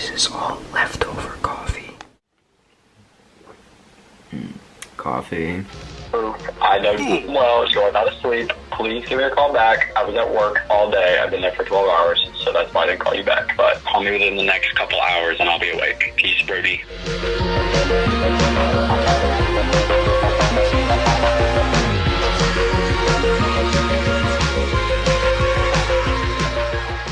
This is all leftover coffee. Coffee. I know well you're not asleep. Please give me a call back. I was at work all day. I've been there for 12 hours, so that's why I didn't call you back. But call me within the next couple hours and I'll be awake. Peace, Brody.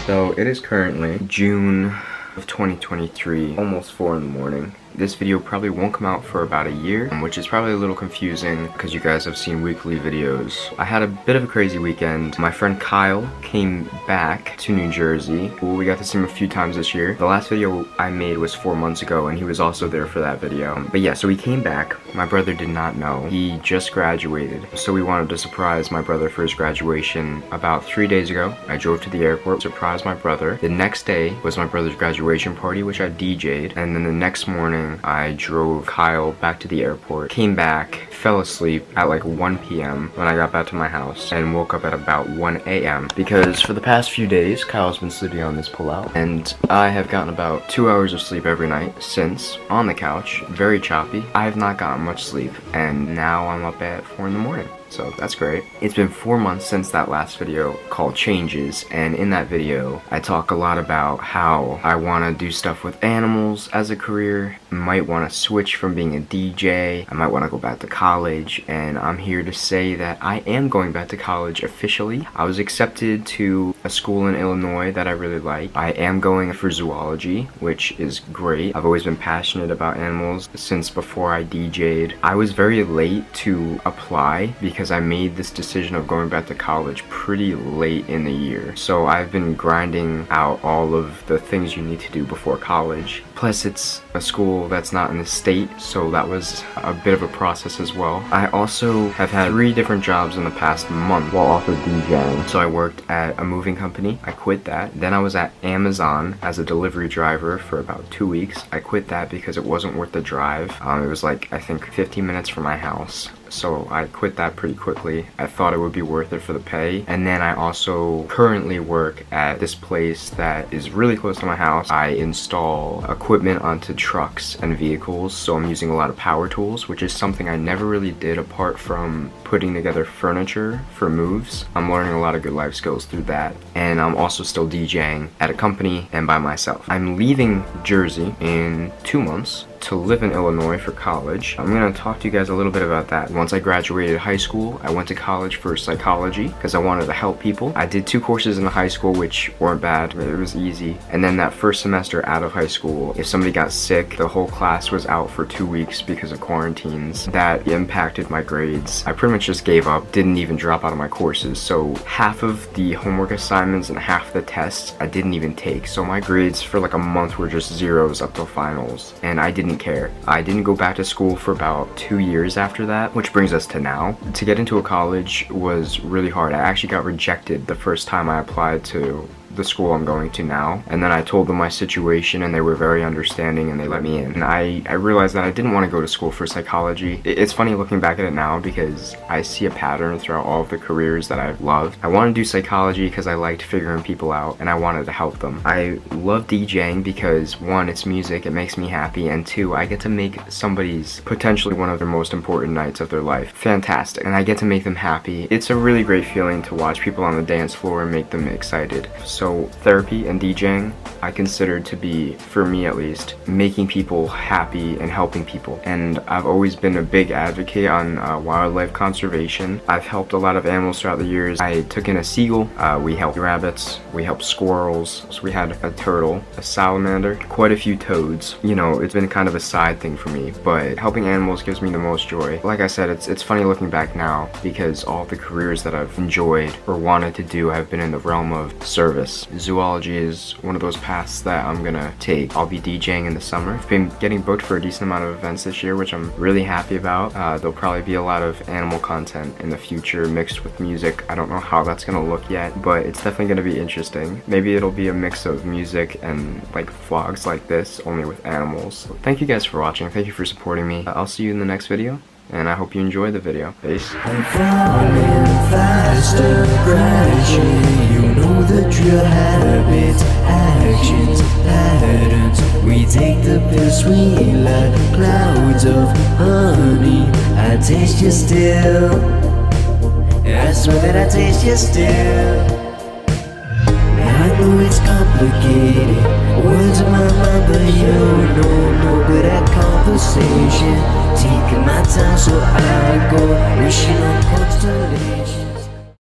So it is currently June of 2023, almost 4 in the morning. This video probably won't come out for about a year, which is probably a little confusing because you guys have seen weekly videos. I had a bit of a crazy weekend. My friend Kyle came back to New Jersey. We got to see him a few times this year. The last video I made was 4 months ago and he was also there for that video. But yeah, so he came back. My brother did not know. He just graduated. So we wanted to surprise my brother for his graduation about 3 days ago. I drove to the airport, surprised my brother. The next day was my brother's graduation party, which I DJ'd. And then the next morning, I drove Kyle back to the airport, came back, fell asleep at like 1 p.m. when I got back to my house, and woke up at about 1 a.m. because for the past few days, Kyle's been sleeping on this pullout, and I have gotten about 2 hours of sleep every night since, on the couch, very choppy. I have not gotten much sleep, and now I'm up at 4 in the morning. So that's great. It's been 4 months since that last video called Changes, and in that video I talk a lot about how I want to do stuff with animals as a career. I might want to switch from being a DJ. I might want to go back to college, and I'm here to say that I am going back to college officially. I was accepted to a school in Illinois that I really like. I am going for zoology, which is great. I've always been passionate about animals since before I DJ'd. I was very late to apply because I made this decision of going back to college pretty late in the year. So I've been grinding out all of the things you need to do before college. Plus it's a school that's not in the state, so that was a bit of a process as well. I also have had 3 different jobs in the past month while also DJing. So I worked at a moving company. I quit that. Then I was at Amazon as a delivery driver for about 2 weeks. I quit that because it wasn't worth the drive. It was like, I think 15 minutes from my house. So I quit that pretty quickly. I thought it would be worth it for the pay. And then I also currently work at this place that is really close to my house. I install equipment onto trucks and vehicles, so I'm using a lot of power tools, which is something I never really did apart from putting together furniture for moves. I'm learning a lot of good life skills through that. And I'm also still DJing at a company and by myself. I'm leaving Jersey in 2 months to live in Illinois for college. I'm gonna talk to you guys a little bit about that. Once I graduated high school, I went to college for psychology because I wanted to help people. I did 2 courses in high school which weren't bad, it was easy. And then that first semester out of high school, if somebody got sick, the whole class was out for 2 weeks because of quarantines. That impacted my grades. I pretty much just gave up, didn't even drop out of my courses. So half of the homework assignments and half the tests I didn't even take. So my grades for like a month were just zeros up till finals, and I didn't care. I didn't go back to school for about 2 years after that, which brings us to now. To get into a college was really hard. I actually got rejected the first time I applied to the school I'm going to now, and then I told them my situation and they were very understanding and they let me in. And I realized that I didn't want to go to school for psychology. It's funny looking back at it now because I see a pattern throughout all of the careers that I've loved. I wanted to do psychology because I liked figuring people out and I wanted to help them. I love DJing because 1, it's music, it makes me happy, and 2, I get to make somebody's potentially one of their most important nights of their life fantastic, and I get to make them happy. It's a really great feeling to watch people on the dance floor and make them excited. So therapy and DJing I consider to be, for me at least, making people happy and helping people. And I've always been a big advocate on wildlife conservation. I've helped a lot of animals throughout the years. I took in a seagull, we helped rabbits, we helped squirrels, so we had a turtle, a salamander, quite a few toads. You know, it's been kind of a side thing for me, but helping animals gives me the most joy. Like I said, it's funny looking back now because all the careers that I've enjoyed or wanted to do have been in the realm of service. Zoology is one of those paths that I'm gonna take. I'll be DJing in the summer. I've been getting booked for a decent amount of events this year, which I'm really happy about. There'll probably be a lot of animal content in the future mixed with music. I don't know how that's gonna look yet, but it's definitely gonna be interesting. Maybe it'll be a mix of music and like vlogs like this, only with animals. So thank you guys for watching. Thank you for supporting me. I'll see you in the next video, and I hope you enjoy the video. Peace. I'm falling faster, crashing. You know the drill, habits, actions, patterns. We take the pill sweet like clouds of honey. I taste you still, I swear that I taste you still. I know it's complicated, words in my mind, but you know I'm no good at conversation. Taking my time so I go, wishing on constellation.